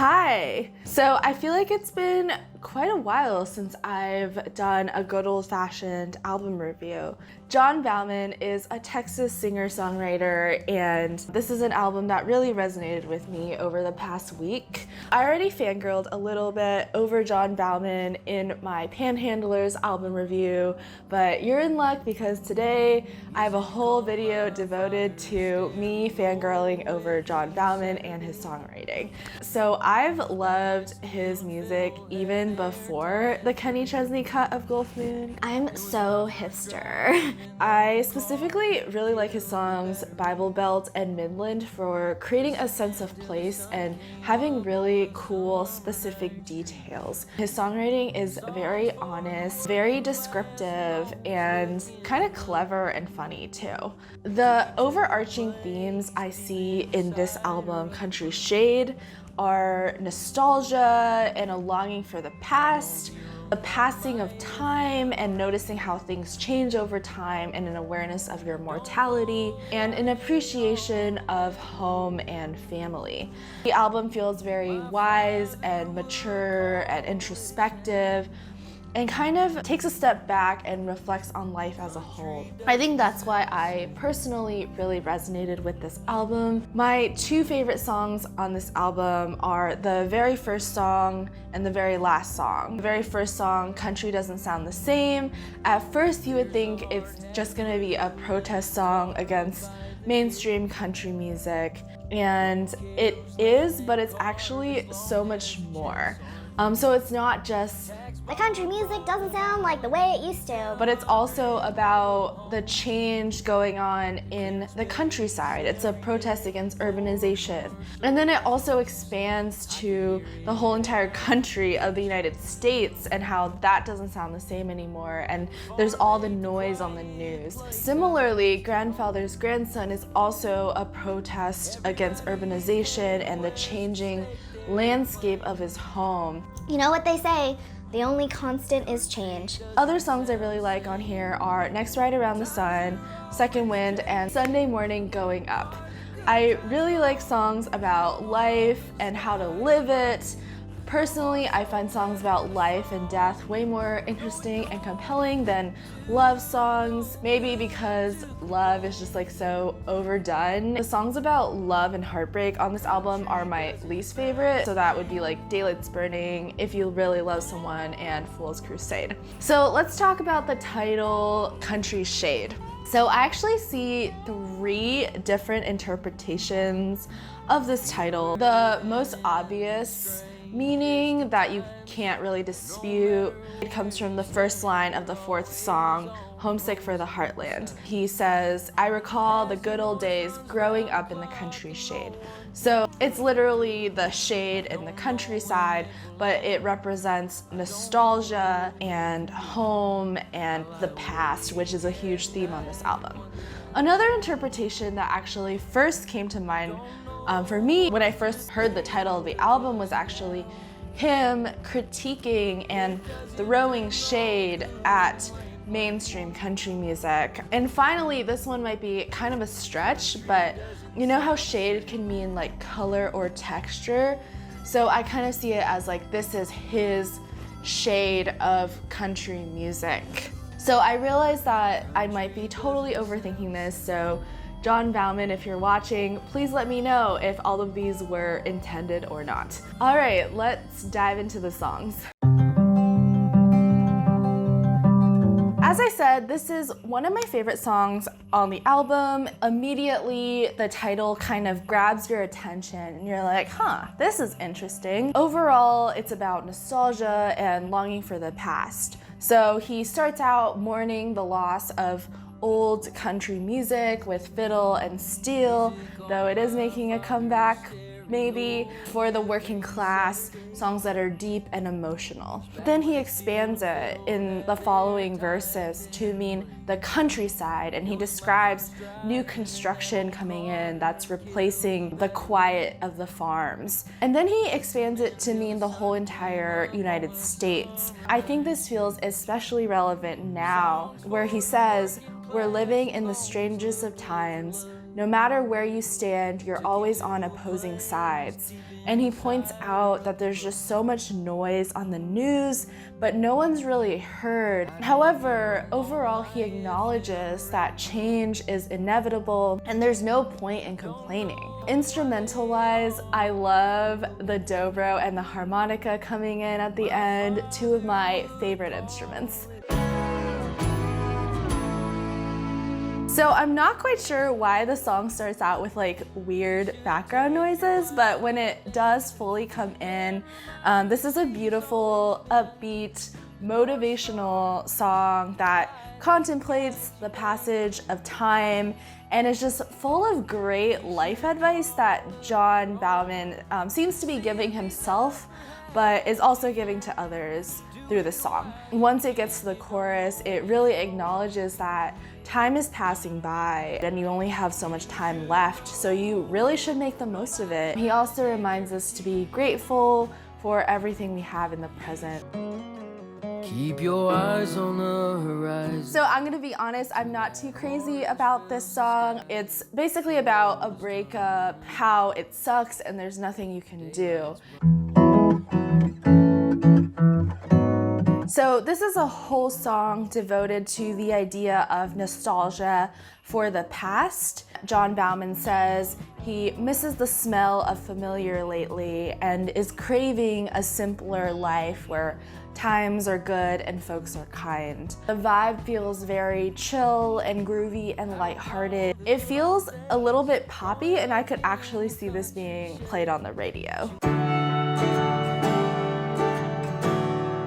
Hi! So I feel like it's been quite a while since I've done a good old-fashioned album review. John Baumann is a Texas singer-songwriter, and this is an album that really resonated with me over the past week. I already fangirled a little bit over John Baumann in my Panhandlers album review, but you're in luck because today I have a whole video devoted to me fangirling over John Baumann and his songwriting. So I've loved his music even before the Kenny Chesney cut of Gulf Moon. I'm so hipster. I specifically really like his songs Bible Belt and Midland for creating a sense of place and having really cool specific details. His songwriting is very honest, very descriptive, and kind of clever and funny too. The overarching themes I see in this album, Country Shade, are nostalgia and a longing for the past, the passing of time and noticing how things change over time, and an awareness of your mortality, and an appreciation of home and family. The album feels very wise and mature and introspective, and kind of takes a step back and reflects on life as a whole. I think that's why I personally really resonated with this album. My two favorite songs on this album are the very first song and the very last song. The very first song, Country Doesn't Sound the Same. At first you would think it's just gonna be a protest song against mainstream country music, and it is, but it's actually so much more. So it's not just The country music doesn't sound like the way it used to. but it's also about the change going on in the countryside. It's a protest against urbanization. And then it also expands to the whole entire country of the United States and how that doesn't sound the same anymore. And there's all the noise on the news. Similarly, Grandfather's Grandson is also a protest against urbanization and the changing landscape of his home. You know what they say, the only constant is change. Other songs I really like on here are Next Ride Around the Sun, Second Wind, and Sunday Morning Going Up. I really like songs about life and how to live it. Personally, I find songs about life and death way more interesting and compelling than love songs, maybe because love is just like so overdone. The songs about love and heartbreak on this album are my least favorite, so that would be like Daylight's Burning, If You Really Love Someone, and Fool's Crusade. So let's talk about the title, Country Shade. So I actually see three different interpretations of this title. The most obvious meaning that you can't really dispute, it comes from the first line of the fourth song, Homesick for the Heartland. He says, I recall the good old days growing up in the country shade. So it's literally the shade in the countryside, but it represents nostalgia and home and the past, which is a huge theme on this album. Another interpretation that actually first came to mind for me when I first heard the title of the album was actually him critiquing and throwing shade at mainstream country music. And finally, this one might be kind of a stretch, but you know how shade can mean like color or texture? So I kind of see it as like this is his shade of country music. So I realized that I might be totally overthinking this, so John Baumann, if you're watching, please let me know if all of these were intended or not. All right, let's dive into the songs. As I said, this is one of my favorite songs on the album. Immediately, the title kind of grabs your attention and you're like, huh, this is interesting. Overall, it's about nostalgia and longing for the past. So he starts out mourning the loss of old country music with fiddle and steel, though it is making a comeback, maybe, for the working class, songs that are deep and emotional. Then he expands it in the following verses to mean the countryside, and he describes new construction coming in that's replacing the quiet of the farms. And then he expands it to mean the whole entire United States. I think this feels especially relevant now, where he says, we're living in the strangest of times. No matter where you stand, you're always on opposing sides. And he points out that there's just so much noise on the news, but no one's really heard. However, overall, he acknowledges that change is inevitable and there's no point in complaining. Instrumental-wise, I love the dobro and the harmonica coming in at the end, two of my favorite instruments. So I'm not quite sure why the song starts out with like weird background noises, but when it does fully come in, this is a beautiful, upbeat, motivational song that contemplates the passage of time and is just full of great life advice that John Baumann seems to be giving himself, but is also giving to others through the song. Once it gets to the chorus, it really acknowledges that time is passing by and you only have so much time left, so you really should make the most of it. He also reminds us to be grateful for everything we have in the present. Keep your eyes on the horizon. So I'm gonna be honest, I'm not too crazy about this song. It's basically about a breakup, how it sucks and there's nothing you can do. So this is a whole song devoted to the idea of nostalgia for the past. John Baumann says he misses the smell of familiar lately and is craving a simpler life where times are good and folks are kind. The vibe feels very chill and groovy and lighthearted. It feels a little bit poppy, and I could actually see this being played on the radio.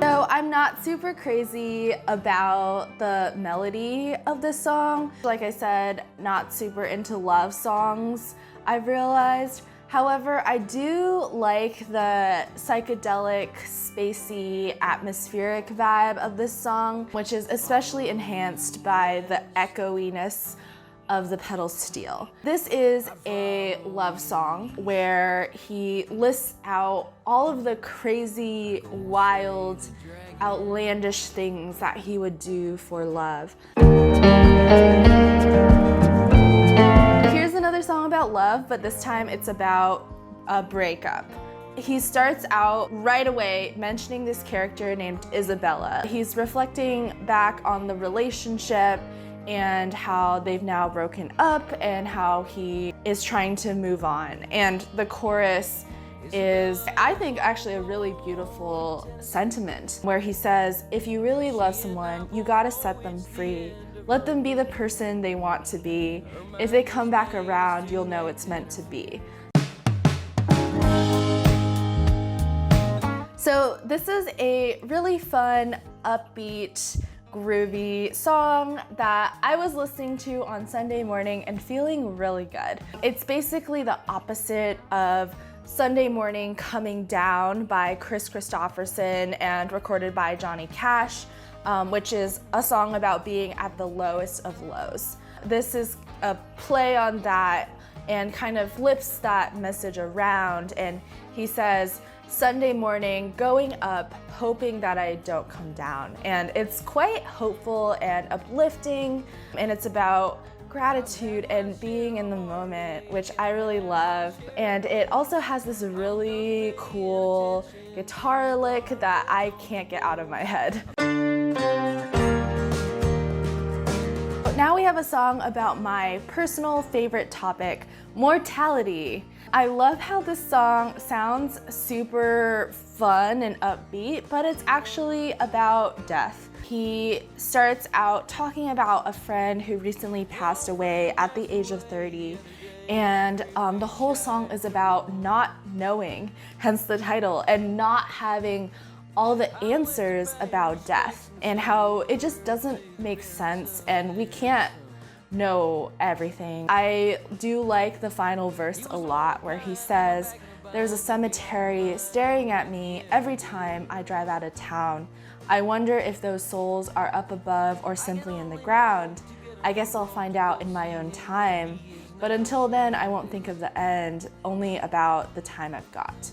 So I'm not super crazy about the melody of this song. Like I said, not super into love songs, I've realized. However, I do like the psychedelic, spacey, atmospheric vibe of this song, which is especially enhanced by the echoiness of the pedal steel. This is a love song where he lists out all of the crazy, wild, outlandish things that he would do for love. Here's another song about love, but this time it's about a breakup. He starts out right away mentioning this character named Isabella. He's reflecting back on the relationship and how they've now broken up and how he is trying to move on. And the chorus is, I think, actually a really beautiful sentiment where he says, if you really love someone, you gotta set them free. Let them be the person they want to be. If they come back around, you'll know it's meant to be. So this is a really fun, upbeat, groovy song that I was listening to on Sunday morning and feeling really good. It's basically the opposite of Sunday Morning Coming Down by Chris Christopherson and recorded by Johnny Cash, which is a song about being at the lowest of lows. This is a play on that and kind of flips that message around, and he says, Sunday morning, going up, hoping that I don't come down. And it's quite hopeful and uplifting, and it's about gratitude and being in the moment, which I really love. And it also has this really cool guitar lick that I can't get out of my head. Now we have a song about my personal favorite topic, mortality. I love how this song sounds super fun and upbeat, but it's actually about death. He starts out talking about a friend who recently passed away at the age of 30, and the whole song is about not knowing, hence the title, and not having all the answers about death and how it just doesn't make sense and we can't know everything. I do like the final verse a lot where he says, there's a cemetery staring at me every time I drive out of town. I wonder if those souls are up above or simply in the ground. I guess I'll find out in my own time. But until then, I won't think of the end, only about the time I've got.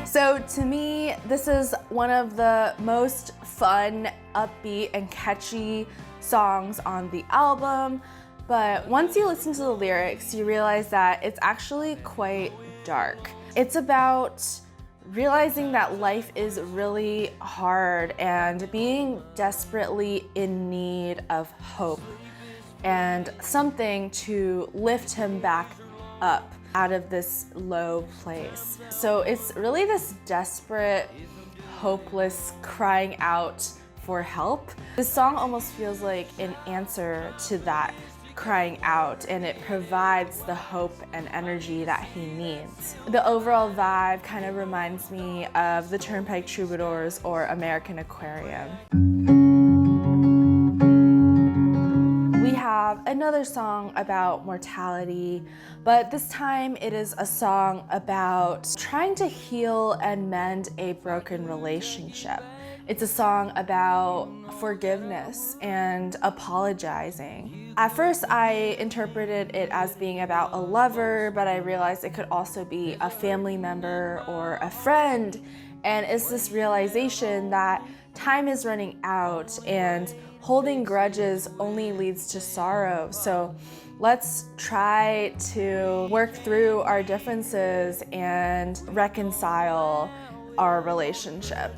So to me, this is one of the most fun, upbeat, and catchy songs on the album. But once you listen to the lyrics, you realize that it's actually quite dark. It's about realizing that life is really hard and being desperately in need of hope and something to lift him back up out of this low place. So it's really this desperate, hopeless crying out for help. This song almost feels like an answer to that crying out, and it provides the hope and energy that he needs. The overall vibe kind of reminds me of the Turnpike Troubadours or American Aquarium. We have another song about mortality, but this time it is a song about trying to heal and mend a broken relationship. It's a song about forgiveness and apologizing. At first, I interpreted it as being about a lover, but I realized it could also be a family member or a friend. And it's this realization that time is running out and holding grudges only leads to sorrow. So let's try to work through our differences and reconcile our relationship.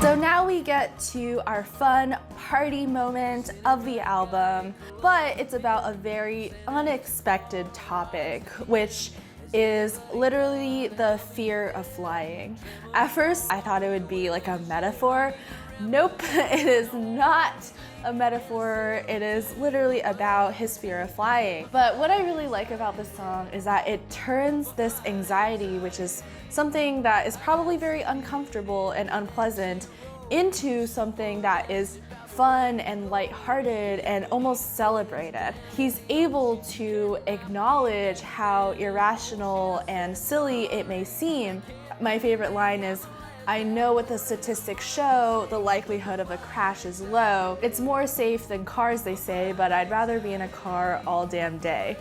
So now we get to our fun party moment of the album, but it's about a very unexpected topic, which is literally the fear of flying. At first, I thought it would be like a metaphor. Nope, it is not a metaphor. It is literally about his fear of flying. But what I really like about this song is that it turns this anxiety, which is something that is probably very uncomfortable and unpleasant, into something that is fun and lighthearted and almost celebrated. He's able to acknowledge how irrational and silly it may seem. My favorite line is, "I know what the statistics show, the likelihood of a crash is low. It's more safe than cars, they say, but I'd rather be in a car all damn day."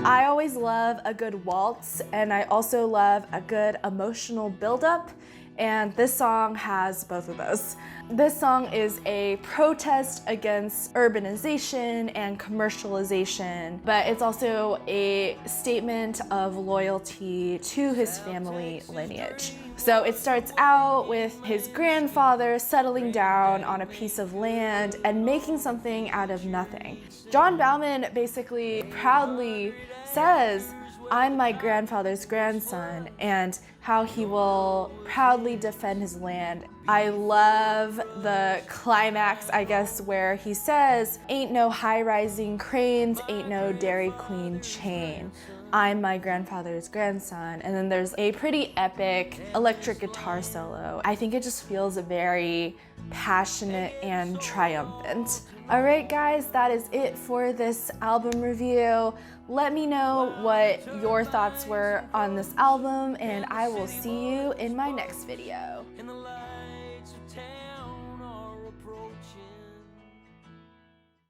I always love a good waltz, and I also love a good emotional buildup, and this song has both of those. This song is a protest against urbanization and commercialization, but it's also a statement of loyalty to his family lineage. So it starts out with his grandfather settling down on a piece of land and making something out of nothing. John Baumann basically proudly says, "I'm my grandfather's grandson," and how he will proudly defend his land. I love the climax, I guess, where he says, "Ain't no high-rising cranes, ain't no Dairy Queen chain. I'm my grandfather's grandson." And then there's a pretty epic electric guitar solo. I think it just feels very passionate and triumphant. All right, guys, that is it for this album review. Let me know what your thoughts were on this album, and I will see you in my next video.